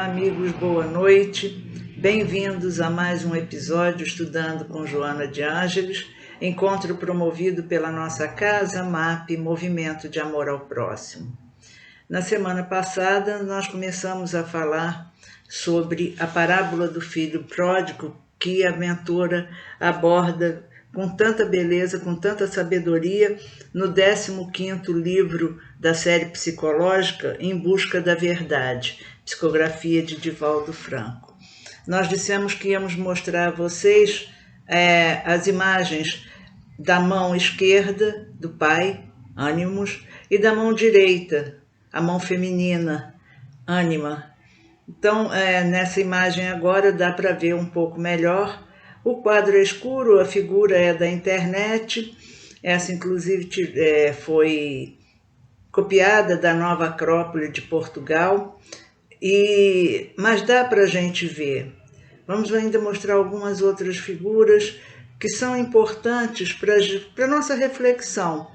Olá, amigos, boa noite. Bem-vindos a mais um episódio Estudando com Joana de Ângeles, encontro promovido pela nossa casa MAP, Movimento de Amor ao Próximo. Na semana passada, nós começamos a falar sobre a parábola do filho pródigo, que a mentora aborda com tanta beleza, com tanta sabedoria, no 15º livro da série psicológica, Em Busca da Verdade, psicografia de Divaldo Franco. Nós dissemos que íamos mostrar a vocês as imagens da mão esquerda do pai, ânimos, e da mão direita, a mão feminina, ânima. Então, nessa imagem agora dá para ver um pouco melhor. O quadro é escuro, a figura é da internet. Essa, inclusive, foi copiada da Nova Acrópole de Portugal. Mas dá para a gente ver. Vamos ainda mostrar algumas outras figuras que são importantes para a nossa reflexão.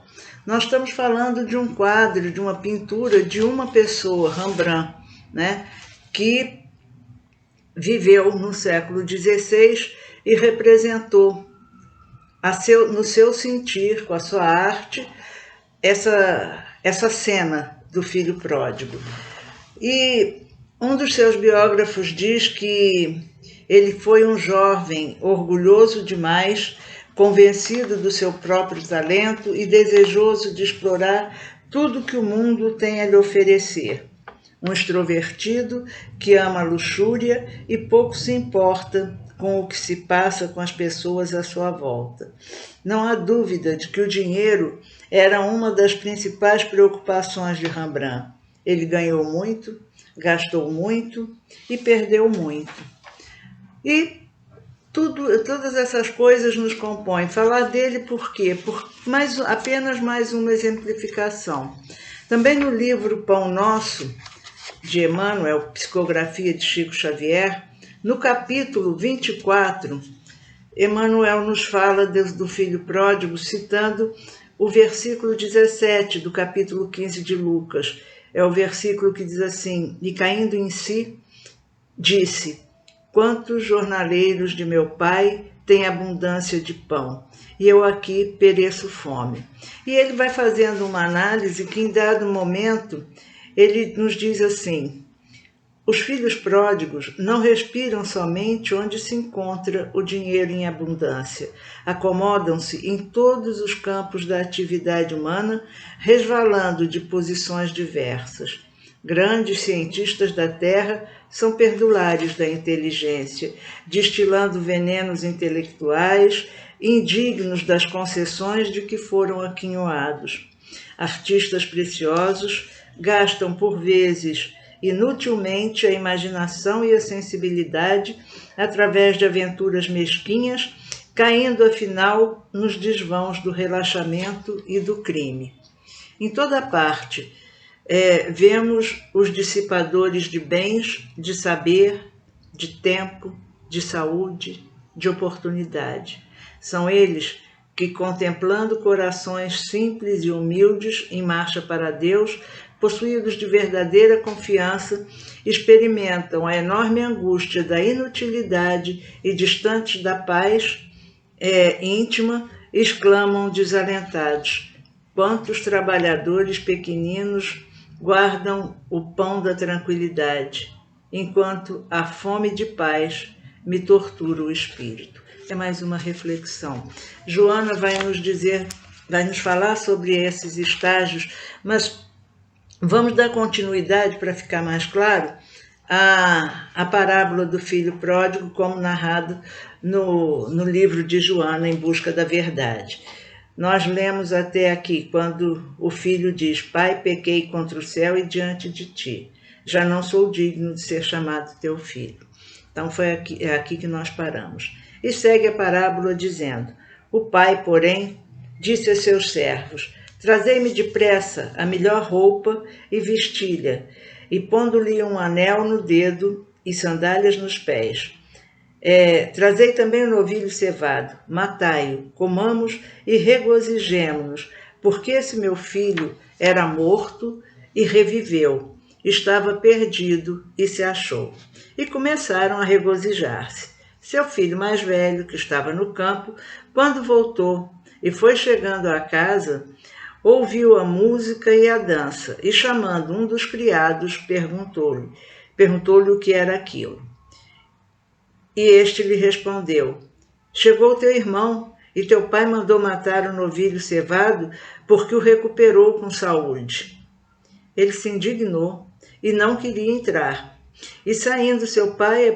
Nós estamos falando de um quadro, de uma pintura de uma pessoa, Rembrandt, né, que viveu no século XVI e representou no seu sentir, com a sua arte, essa cena do filho pródigo. E um dos seus biógrafos diz que ele foi um jovem orgulhoso demais, convencido do seu próprio talento e desejoso de explorar tudo que o mundo tem a lhe oferecer. Um extrovertido que ama a luxúria e pouco se importa com o que se passa com as pessoas à sua volta. Não há dúvida de que o dinheiro era uma das principais preocupações de Rembrandt. Ele ganhou muito, gastou muito e perdeu muito. E todas essas coisas nos compõem. Falar dele por quê? Apenas mais uma exemplificação. Também no livro Pão Nosso, de Emmanuel, psicografia de Chico Xavier, no capítulo 24, Emmanuel nos fala do filho pródigo, citando o versículo 17 do capítulo 15 de Lucas. É o versículo que diz assim: e caindo em si, disse: quantos jornaleiros de meu pai têm abundância de pão, e eu aqui pereço fome. E ele vai fazendo uma análise que, em dado momento, ele nos diz assim: os filhos pródigos não respiram somente onde se encontra o dinheiro em abundância. Acomodam-se em todos os campos da atividade humana, resvalando de posições diversas. Grandes cientistas da Terra são perdulares da inteligência, destilando venenos intelectuais, indignos das concessões de que foram aquinhoados. Artistas preciosos gastam, por vezes, inutilmente a imaginação e a sensibilidade através de aventuras mesquinhas, caindo, afinal, nos desvãos do relaxamento e do crime. Em toda parte, vemos os dissipadores de bens, de saber, de tempo, de saúde, de oportunidade. São eles que, contemplando corações simples e humildes em marcha para Deus, possuídos de verdadeira confiança, experimentam a enorme angústia da inutilidade e, distantes da paz íntima, exclamam desalentados: quantos trabalhadores pequeninos guardam o pão da tranquilidade, enquanto a fome de paz me tortura o espírito. É mais uma reflexão. Joana vai nos falar sobre esses estágios, mas vamos dar continuidade para ficar mais claro a parábola do filho pródigo, como narrado no livro de Joana, Em Busca da Verdade. Nós lemos até aqui, quando o filho diz: pai, pequei contra o céu e diante de ti. Já não sou digno de ser chamado teu filho. Então é aqui que nós paramos. E segue a parábola dizendo: o pai, porém, disse a seus servos: trazei-me depressa a melhor roupa e vestilha, e pondo-lhe um anel no dedo e sandálias nos pés. Trazei também o novilho cevado, matai-o, comamos e regozijemo-nos, porque esse meu filho era morto e reviveu, estava perdido e se achou. E começaram a regozijar-se. Seu filho mais velho, que estava no campo, quando voltou e foi chegando à casa, ouviu a música e a dança, e chamando um dos criados, perguntou-lhe o que era aquilo. E este lhe respondeu: chegou teu irmão, e teu pai mandou matar o novilho cevado, porque o recuperou com saúde. Ele se indignou e não queria entrar. E saindo seu pai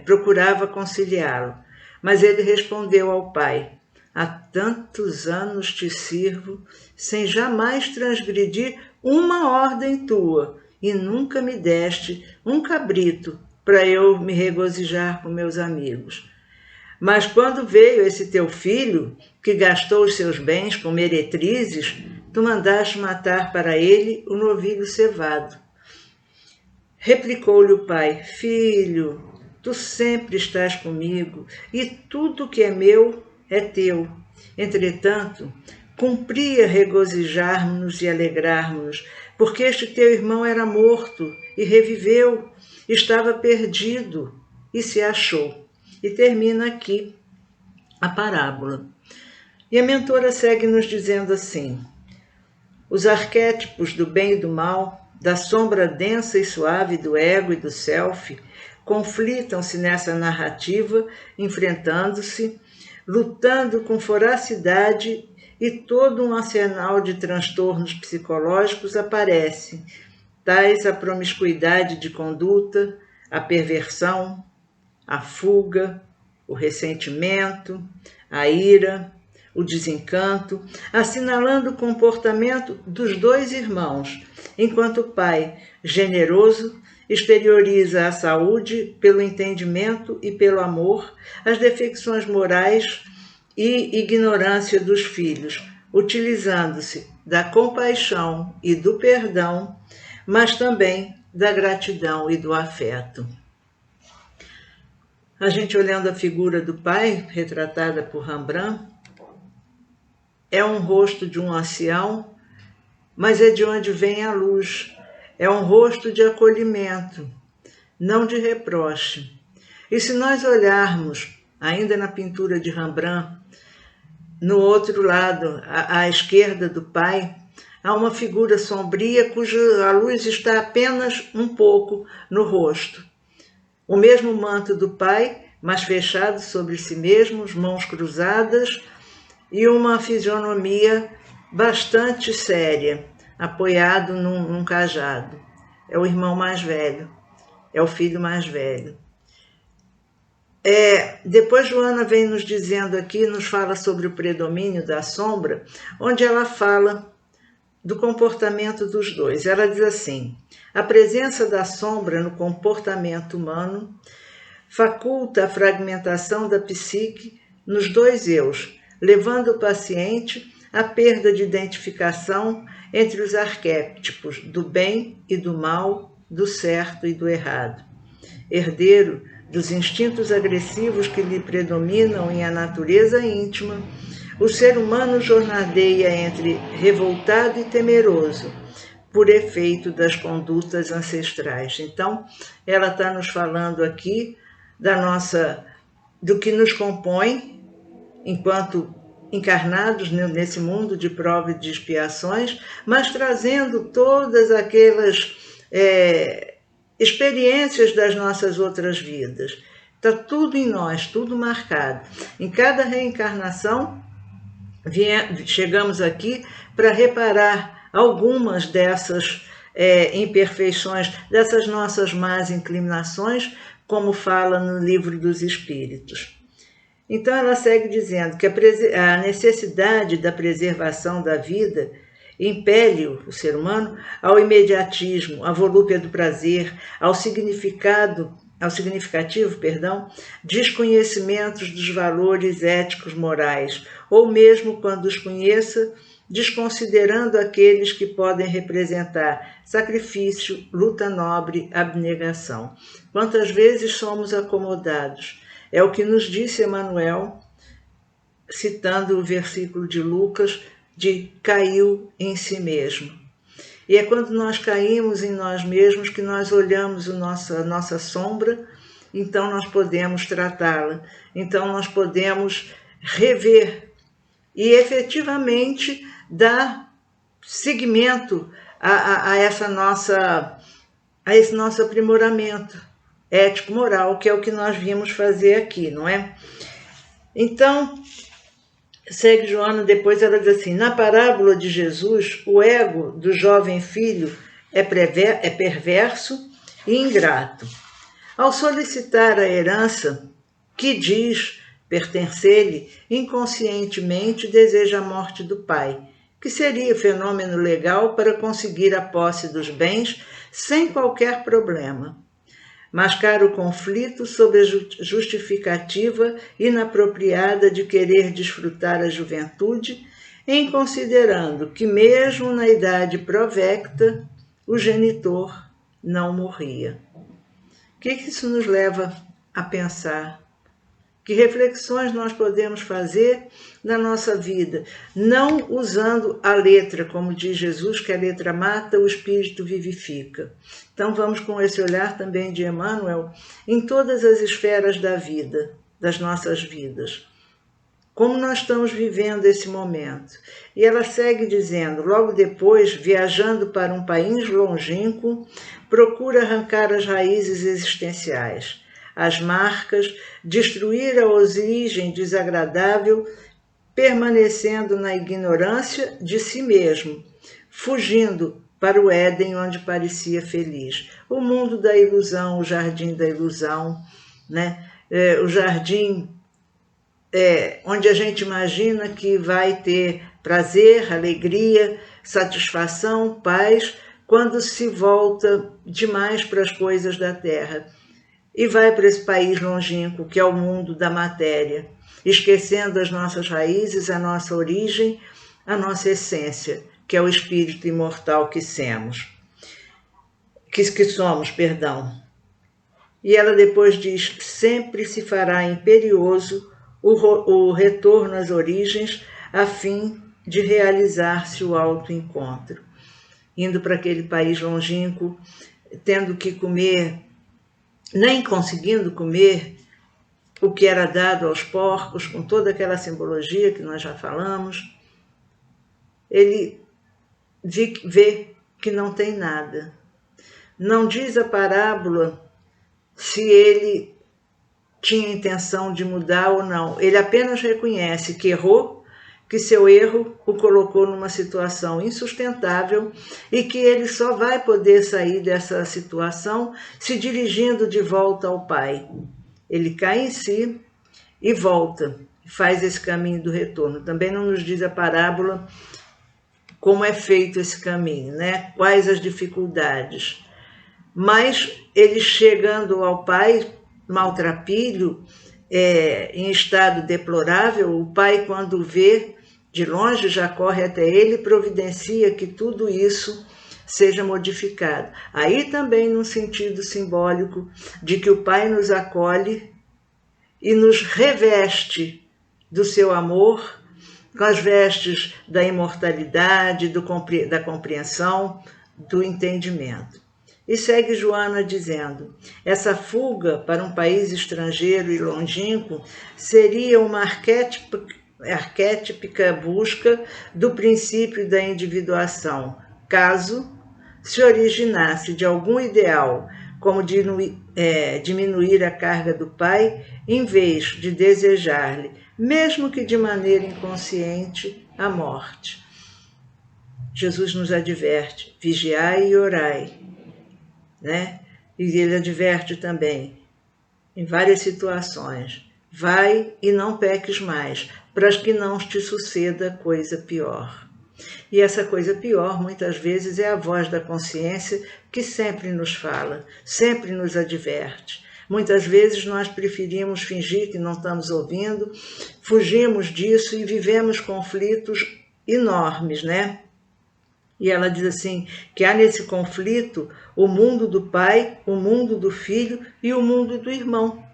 procurava conciliá-lo. Mas ele respondeu ao pai: há tantos anos te sirvo, sem jamais transgredir uma ordem tua, e nunca me deste um cabrito para eu me regozijar com meus amigos. Mas quando veio esse teu filho, que gastou os seus bens com meretrizes, tu mandaste matar para ele o novilho cevado. Replicou-lhe o pai: filho, tu sempre estás comigo, e tudo que é meu é teu. Entretanto, cumpria regozijarmos-nos e alegrarmos-nos, porque este teu irmão era morto e reviveu, estava perdido e se achou. E termina aqui a parábola. E a mentora segue nos dizendo assim: os arquétipos do bem e do mal, da sombra densa e suave do ego e do self, conflitam-se nessa narrativa, enfrentando-se, lutando com voracidade, e todo um arsenal de transtornos psicológicos aparece, tais a promiscuidade de conduta, a perversão, a fuga, o ressentimento, a ira, o desencanto, assinalando o comportamento dos dois irmãos, enquanto o pai, generoso, exterioriza a saúde pelo entendimento e pelo amor, as defecções morais e ignorância dos filhos, utilizando-se da compaixão e do perdão, mas também da gratidão e do afeto. A gente olhando a figura do pai, retratada por Rembrandt, é um rosto de um ancião, mas é de onde vem a luz. É um rosto de acolhimento, não de reproche. E se nós olharmos, ainda na pintura de Rembrandt, no outro lado, à esquerda do pai, há uma figura sombria cuja a luz está apenas um pouco no rosto. O mesmo manto do pai, mas fechado sobre si mesmo, mãos cruzadas, e uma fisionomia bastante séria, apoiado num cajado. É o irmão mais velho, é o filho mais velho. Depois Joana vem nos dizendo aqui, nos fala sobre o predomínio da sombra, onde ela fala do comportamento dos dois. Ela diz assim: a presença da sombra no comportamento humano faculta a fragmentação da psique nos dois eus, levando o paciente à perda de identificação entre os arquétipos do bem e do mal, do certo e do errado. Herdeiro dos instintos agressivos que lhe predominam em a natureza íntima, o ser humano jornadeia entre revoltado e temeroso, por efeito das condutas ancestrais. Então, ela está nos falando aqui do que nos compõe enquanto encarnados nesse mundo de provas e de expiações, mas trazendo todas aquelas experiências das nossas outras vidas. Está tudo em nós, tudo marcado. Em cada reencarnação, chegamos aqui para reparar algumas dessas imperfeições, dessas nossas más inclinações, como fala no Livro dos Espíritos. Então ela segue dizendo que a necessidade da preservação da vida impele o ser humano ao imediatismo, à volúpia do prazer, ao significativo, desconhecimentos dos valores éticos morais, ou mesmo quando os conheça, desconsiderando aqueles que podem representar sacrifício, luta nobre, abnegação. Quantas vezes somos acomodados? É o que nos disse Emmanuel, citando o versículo de Lucas, de caiu em si mesmo. E é quando nós caímos em nós mesmos que nós olhamos a nossa sombra, então nós podemos tratá-la, então nós podemos rever e efetivamente dar seguimento a esse nosso aprimoramento ético-moral, que é o que nós vimos fazer aqui, não é? Então, segue Joana, depois ela diz assim, na parábola de Jesus, o ego do jovem filho é perverso e ingrato. Ao solicitar a herança, que diz pertencer-lhe, inconscientemente deseja a morte do pai, que seria fenômeno legal para conseguir a posse dos bens sem qualquer problema. Mascara o conflito sob a justificativa inapropriada de querer desfrutar a juventude, em considerando que mesmo na idade provecta, o genitor não morria. O que isso nos leva a pensar? Que reflexões nós podemos fazer na nossa vida, não usando a letra, como diz Jesus, que a letra mata, o espírito vivifica. Então vamos com esse olhar também de Emmanuel em todas as esferas da vida, das nossas vidas. Como nós estamos vivendo esse momento. E ela segue dizendo, logo depois, viajando para um país longínquo, procura arrancar as raízes existenciais, as marcas, destruir a origem desagradável, permanecendo na ignorância de si mesmo, fugindo para o Éden onde parecia feliz. O mundo da ilusão, o jardim da ilusão, né? O jardim onde a gente imagina que vai ter prazer, alegria, satisfação, paz, quando se volta demais para as coisas da terra. E vai para esse país longínquo, que é o mundo da matéria, esquecendo as nossas raízes, a nossa origem, a nossa essência, que é o espírito imortal que somos. E ela depois diz, sempre se fará imperioso o retorno às origens, a fim de realizar-se o autoencontro. Indo para aquele país longínquo, tendo que comer, nem conseguindo comer o que era dado aos porcos, com toda aquela simbologia que nós já falamos, ele vê que não tem nada. Não diz a parábola se ele tinha intenção de mudar ou não. Ele apenas reconhece que errou, que seu erro o colocou numa situação insustentável e que ele só vai poder sair dessa situação se dirigindo de volta ao Pai. Ele cai em si e volta, faz esse caminho do retorno. Também não nos diz a parábola como é feito esse caminho, né? Quais as dificuldades. Mas ele chegando ao Pai, maltrapilho, em estado deplorável, o Pai, quando vê de longe, já corre até ele e providencia que tudo isso seja modificado. Aí também num sentido simbólico de que o Pai nos acolhe e nos reveste do seu amor, com as vestes da imortalidade, da compreensão, do entendimento. E segue Joana dizendo, essa fuga para um país estrangeiro e longínquo seria uma arquétipica busca do princípio da individuação, caso se originasse de algum ideal, como diminuir a carga do pai, em vez de desejar-lhe, mesmo que de maneira inconsciente, a morte. Jesus nos adverte, vigiai e orai, né? E ele adverte também, em várias situações, vai e não peques mais, para que não te suceda coisa pior. E essa coisa pior, muitas vezes, é a voz da consciência que sempre nos fala, sempre nos adverte. Muitas vezes nós preferimos fingir que não estamos ouvindo, fugimos disso e vivemos conflitos enormes, né? E ela diz assim, que há nesse conflito o mundo do pai, o mundo do filho e o mundo do irmão,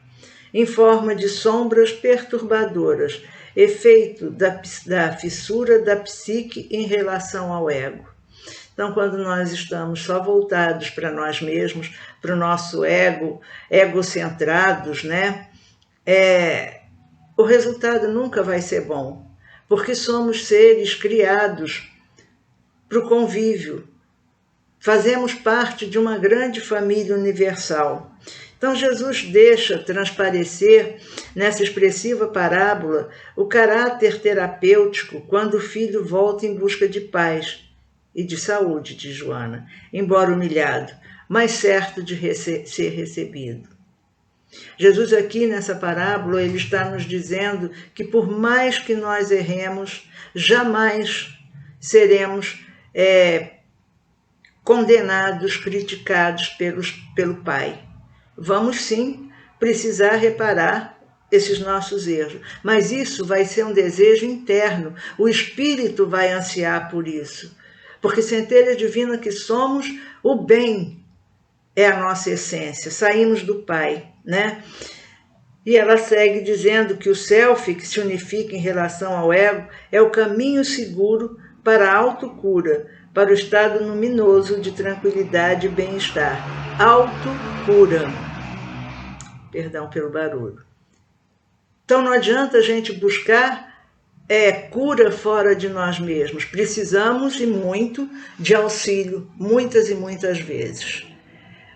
em forma de sombras perturbadoras, efeito da fissura da psique em relação ao ego. Então, quando nós estamos só voltados para nós mesmos, para o nosso ego, egocentrados, né? O resultado nunca vai ser bom, porque somos seres criados para o convívio. Fazemos parte de uma grande família universal. Então, Jesus deixa transparecer, nessa expressiva parábola, o caráter terapêutico quando o filho volta em busca de paz e de saúde de Joana, embora humilhado, mas certo de ser recebido. Jesus aqui nessa parábola, ele está nos dizendo que por mais que nós erremos, jamais seremos condenados, criticados pelo Pai. Vamos sim precisar reparar esses nossos erros, mas isso vai ser um desejo interno, o Espírito vai ansiar por isso, porque centelha divina que somos, o bem é a nossa essência, saímos do Pai, né? E ela segue dizendo que o self, que se unifica em relação ao ego, é o caminho seguro para a autocura, para o estado luminoso de tranquilidade e bem-estar. Autocura. Perdão pelo barulho. Então não adianta a gente buscar cura fora de nós mesmos. Precisamos, e muito, de auxílio, muitas e muitas vezes.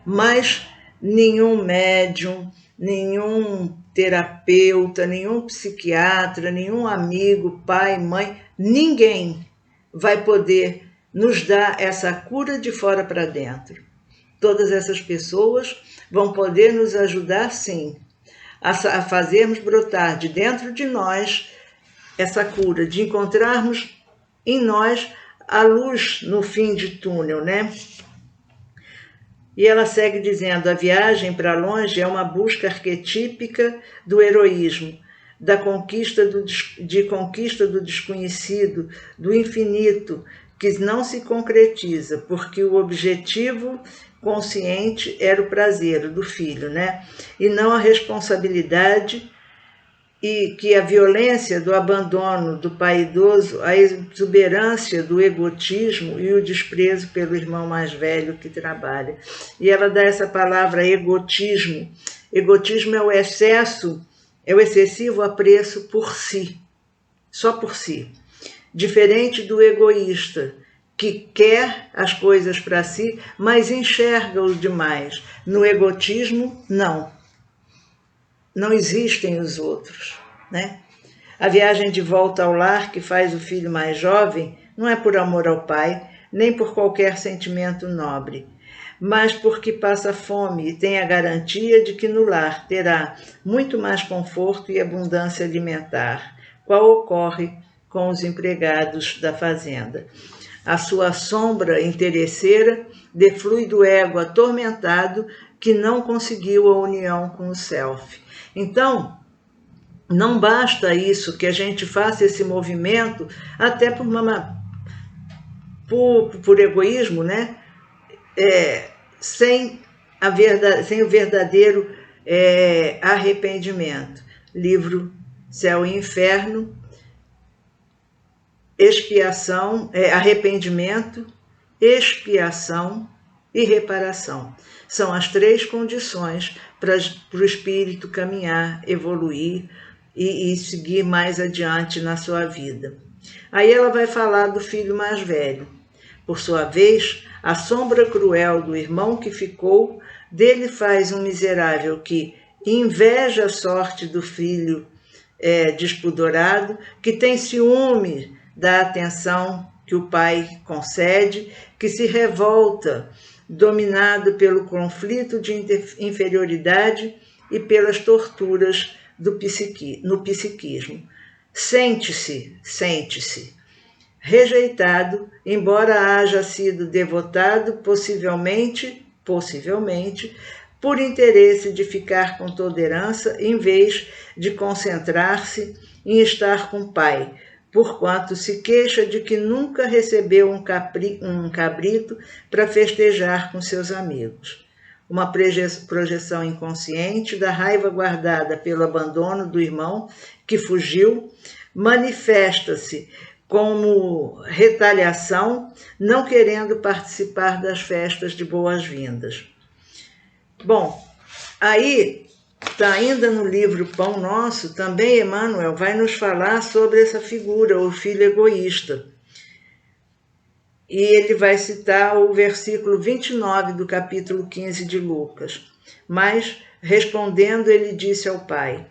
Mas nenhum médium, nenhum terapeuta, nenhum psiquiatra, nenhum amigo, pai, mãe, ninguém vai poder nos dar essa cura de fora para dentro. Todas essas pessoas vão poder nos ajudar, sim, a fazermos brotar de dentro de nós essa cura, de encontrarmos em nós a luz no fim de túnel, né? E ela segue dizendo, a viagem para longe é uma busca arquetípica do heroísmo, da conquista do desconhecido, do infinito, que não se concretiza, porque o objetivo consciente era o prazer do filho, né? E não a responsabilidade, e que a violência do abandono do pai idoso, a exuberância do egotismo e o desprezo pelo irmão mais velho que trabalha. E ela dá essa palavra egotismo. Egotismo é o excesso, é o excessivo apreço por si, só por si. Diferente do egoísta, que quer as coisas para si, mas enxerga o demais. No egotismo, não. Não existem os outros, né? A viagem de volta ao lar que faz o filho mais jovem não é por amor ao pai, nem por qualquer sentimento nobre, mas porque passa fome e tem a garantia de que no lar terá muito mais conforto e abundância alimentar, qual ocorre com os empregados da fazenda. A sua sombra interesseira deflui do ego atormentado que não conseguiu a união com o self. Então, não basta isso, que a gente faça esse movimento, até por egoísmo, né? Sem o verdadeiro arrependimento. Livro Céu e Inferno, expiação, arrependimento, expiação e reparação. São as 3 condições para o espírito caminhar, evoluir e seguir mais adiante na sua vida. Aí ela vai falar do filho mais velho. Por sua vez, a sombra cruel do irmão que ficou, dele faz um miserável que inveja a sorte do filho despudorado, que tem ciúme da atenção que o pai concede, que se revolta, dominado pelo conflito de inferioridade e pelas torturas no psiquismo. Sente-se, rejeitado, embora haja sido devotado, possivelmente, por interesse de ficar com tolerância, em vez de concentrar-se em estar com o pai, porquanto se queixa de que nunca recebeu um cabrito para festejar com seus amigos. Uma projeção inconsciente da raiva guardada pelo abandono do irmão que fugiu manifesta-se como retaliação, não querendo participar das festas de boas-vindas. Bom, aí, tá ainda no livro Pão Nosso, também Emmanuel vai nos falar sobre essa figura, o filho egoísta. E ele vai citar o versículo 29 do capítulo 15 de Lucas. Mas, respondendo, ele disse ao pai: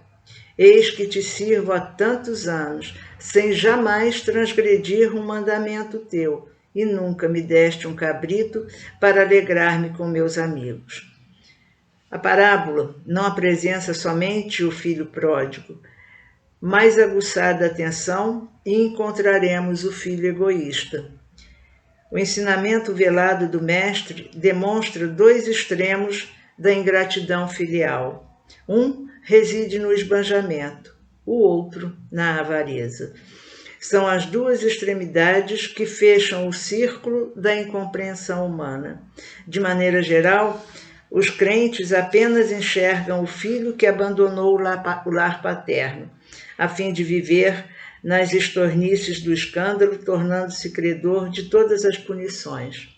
eis que te sirvo há tantos anos, sem jamais transgredir um mandamento teu, e nunca me deste um cabrito para alegrar-me com meus amigos. A parábola não apresenta somente o filho pródigo. Mais aguçada a atenção e encontraremos o filho egoísta. O ensinamento velado do mestre demonstra dois extremos da ingratidão filial. Um reside no esbanjamento, o outro na avareza. São as duas extremidades que fecham o círculo da incompreensão humana. De maneira geral, os crentes apenas enxergam o filho que abandonou o lar paterno, a fim de viver nas estornices do escândalo, tornando-se credor de todas as punições.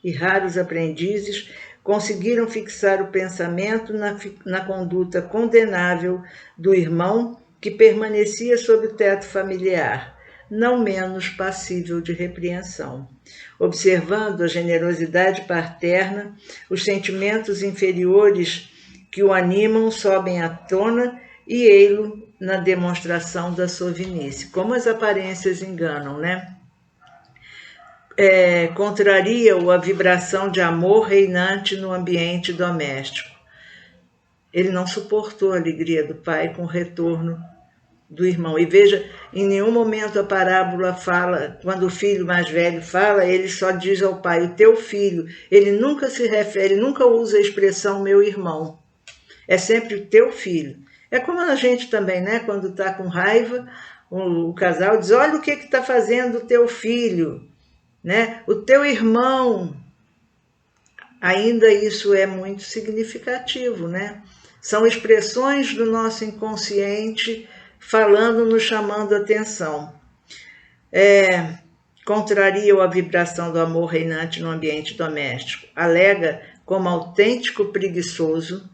E raros aprendizes conseguiram fixar o pensamento na conduta condenável do irmão que permanecia sob o teto familiar, não menos passível de repreensão. Observando a generosidade paterna, os sentimentos inferiores que o animam sobem à tona e ei-lo na demonstração da sovinice. Como as aparências enganam, né? Contraria-o a vibração de amor reinante no ambiente doméstico. Ele não suportou a alegria do pai com o retorno do irmão. E veja, em nenhum momento a parábola fala, quando o filho mais velho fala, ele só diz ao pai, o teu filho. Ele nunca se refere, nunca usa a expressão meu irmão. É sempre o teu filho. É como a gente também, né? Quando está com raiva, o casal diz, olha o que está fazendo o teu filho, né? O teu irmão. Ainda isso é muito significativo, né? São expressões do nosso inconsciente falando, nos chamando a atenção. Contraria a vibração do amor reinante no ambiente doméstico. Alega como autêntico preguiçoso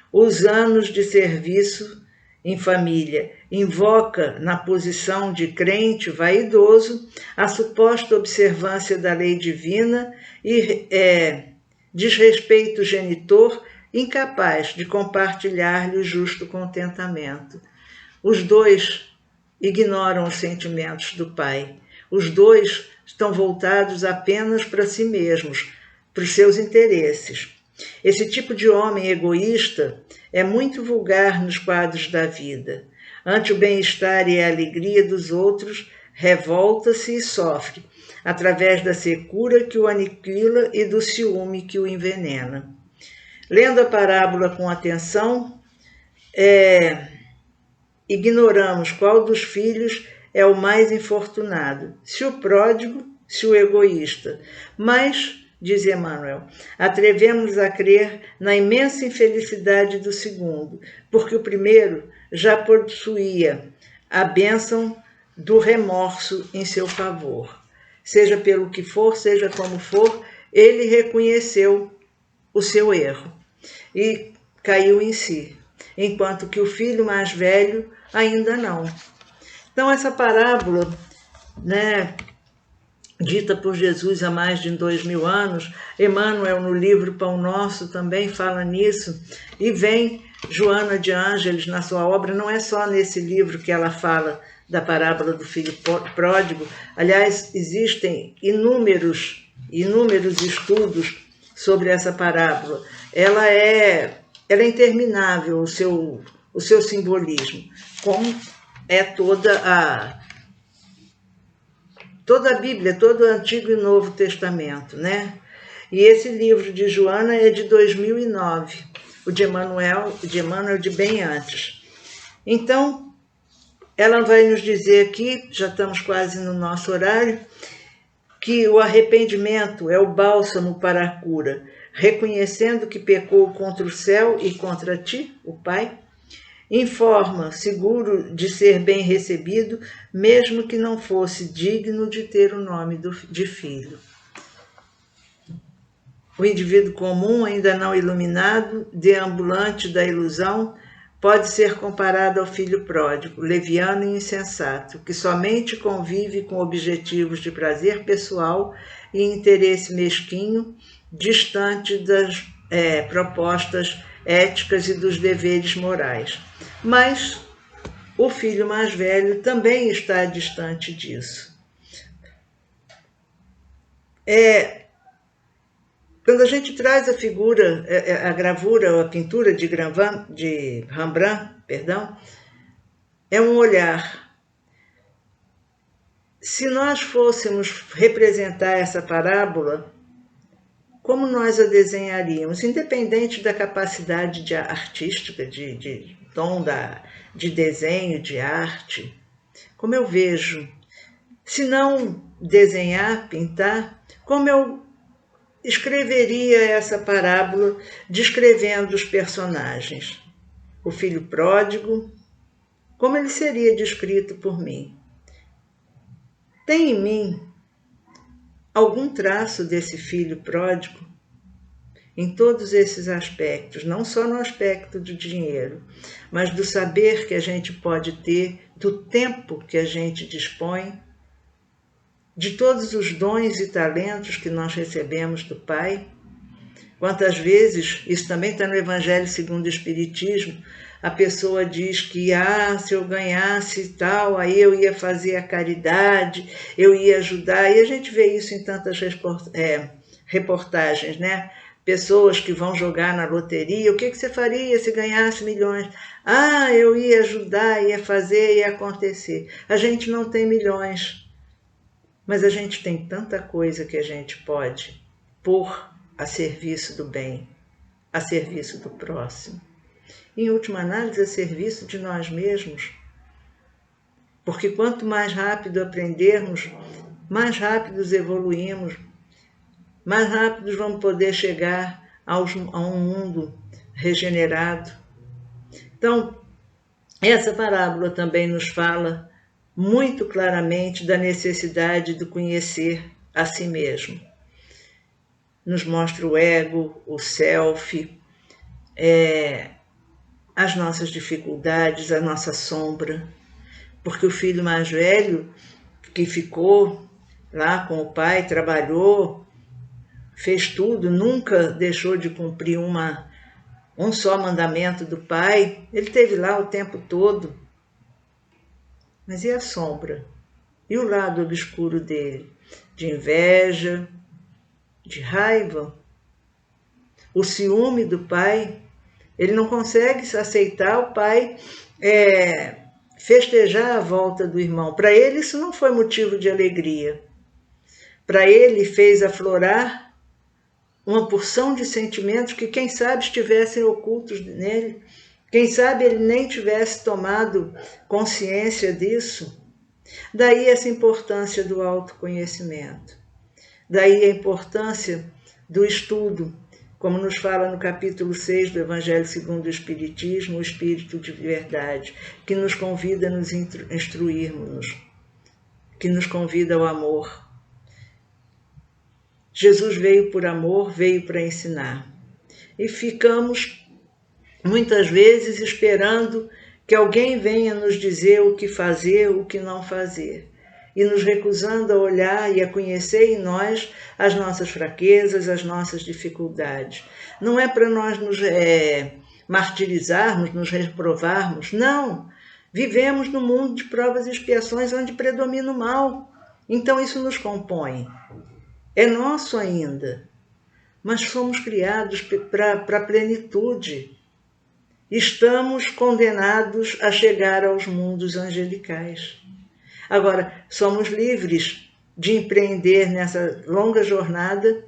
os anos de serviço em família. Invoca na posição de crente vaidoso a suposta observância da lei divina e desrespeita o genitor incapaz de compartilhar-lhe o justo contentamento. Os dois ignoram os sentimentos do pai. Os dois estão voltados apenas para si mesmos, para os seus interesses. Esse tipo de homem egoísta é muito vulgar nos quadros da vida. Ante o bem-estar e a alegria dos outros, revolta-se e sofre, através da secura que o aniquila e do ciúme que o envenena. Lendo a parábola com atenção, ignoramos qual dos filhos é o mais infortunado, se o pródigo, se o egoísta. Mas, diz Emmanuel, atrevemos a crer na imensa infelicidade do segundo, porque o primeiro já possuía a bênção do remorso em seu favor. Seja pelo que for, seja como for, ele reconheceu o seu erro e caiu em si, enquanto que o filho mais velho ainda não. Então, essa parábola, né, dita por Jesus há mais de 2000 anos, Emmanuel, no livro Pão Nosso, também fala nisso, e vem Joana de Ângeles, na sua obra, não é só nesse livro que ela fala da parábola do filho pródigo, aliás, existem inúmeros estudos sobre essa parábola. Ela é interminável, o seu simbolismo, como é toda a Bíblia, todo o Antigo e Novo Testamento, né? E esse livro de Joana é de 2009, o de Emmanuel de bem antes. Então, ela vai nos dizer aqui, já estamos quase no nosso horário, que o arrependimento é o bálsamo para a cura, reconhecendo que pecou contra o céu e contra ti, o Pai, informa, seguro de ser bem recebido, mesmo que não fosse digno de ter o nome de filho. O indivíduo comum, ainda não iluminado, deambulante da ilusão, pode ser comparado ao filho pródigo, leviano e insensato, que somente convive com objetivos de prazer pessoal e interesse mesquinho, distante das propostas éticas e dos deveres morais. Mas o filho mais velho também está distante disso. Quando a gente traz a figura, a gravura, a pintura de Rembrandt, é um olhar. Se nós fôssemos representar essa parábola, como nós a desenharíamos, independente da capacidade artística, de tom de desenho, de arte, como eu vejo, se não desenhar, pintar, como eu escreveria essa parábola descrevendo os personagens. O filho pródigo, como ele seria descrito por mim? Tem em mim algum traço desse filho pródigo? Em todos esses aspectos, não só no aspecto do dinheiro, mas do saber que a gente pode ter, do tempo que a gente dispõe, de todos os dons e talentos que nós recebemos do Pai. Quantas vezes, isso também está no Evangelho segundo o Espiritismo, a pessoa diz que, se eu ganhasse tal, aí eu ia fazer a caridade, eu ia ajudar, e a gente vê isso em tantas reportagens, né? Pessoas que vão jogar na loteria, o que você faria se ganhasse milhões? Eu ia ajudar, ia fazer, ia acontecer. A gente não tem milhões, mas a gente tem tanta coisa que a gente pode pôr a serviço do bem, a serviço do próximo. Em última análise, a serviço de nós mesmos. Porque quanto mais rápido aprendermos, mais rápidos evoluímos, mais rápidos vamos poder chegar a um mundo regenerado. Então, essa parábola também nos fala muito claramente da necessidade de conhecer a si mesmo. Nos mostra o ego, o self, as nossas dificuldades, a nossa sombra. Porque o filho mais velho, que ficou lá com o pai, trabalhou, fez tudo, nunca deixou de cumprir um só mandamento do pai, ele esteve lá o tempo todo. Mas e a sombra? E o lado obscuro dele? De inveja, de raiva, o ciúme do pai. Ele não consegue aceitar o pai festejar a volta do irmão. Para ele isso não foi motivo de alegria. Para ele fez aflorar uma porção de sentimentos que quem sabe estivessem ocultos nele. Quem sabe ele nem tivesse tomado consciência disso. Daí essa importância do autoconhecimento. Daí a importância do estudo, como nos fala no capítulo 6 do Evangelho segundo o Espiritismo, o Espírito de Verdade, que nos convida a nos instruirmos, que nos convida ao amor. Jesus veio por amor, veio para ensinar. E ficamos, muitas vezes, esperando que alguém venha nos dizer o que fazer, o que não fazer. E nos recusando a olhar e a conhecer em nós as nossas fraquezas, as nossas dificuldades. Não é para nós nos martirizarmos, nos reprovarmos, não. Vivemos num mundo de provas e expiações onde predomina o mal. Então isso nos compõe. É nosso ainda, mas fomos criados para a plenitude. Estamos condenados a chegar aos mundos angelicais. Agora, somos livres de empreender nessa longa jornada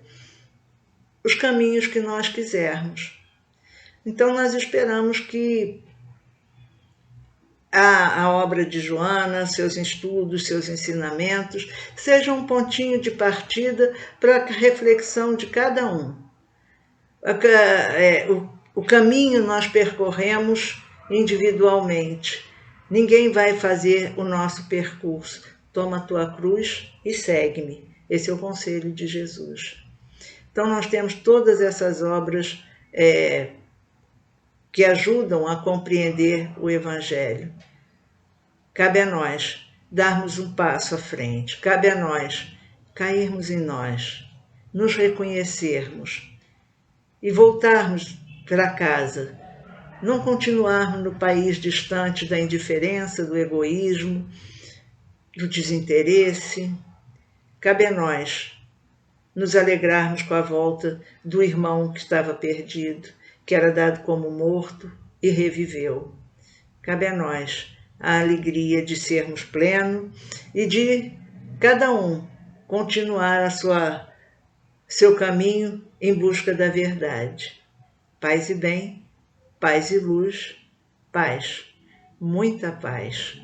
os caminhos que nós quisermos. Então, nós esperamos que a obra de Joana, seus estudos, seus ensinamentos, sejam um pontinho de partida para a reflexão de cada um. O caminho nós percorremos individualmente. Ninguém vai fazer o nosso percurso. Toma a tua cruz e segue-me. Esse é o conselho de Jesus. Então nós temos todas essas obras que ajudam a compreender o Evangelho. Cabe a nós darmos um passo à frente. Cabe a nós cairmos em nós, nos reconhecermos e voltarmos para casa. Não continuarmos no país distante da indiferença, do egoísmo, do desinteresse. Cabe a nós nos alegrarmos com a volta do irmão que estava perdido, que era dado como morto e reviveu. Cabe a nós a alegria de sermos plenos e de cada um continuar seu caminho em busca da verdade. Paz e bem, paz e luz, paz, muita paz.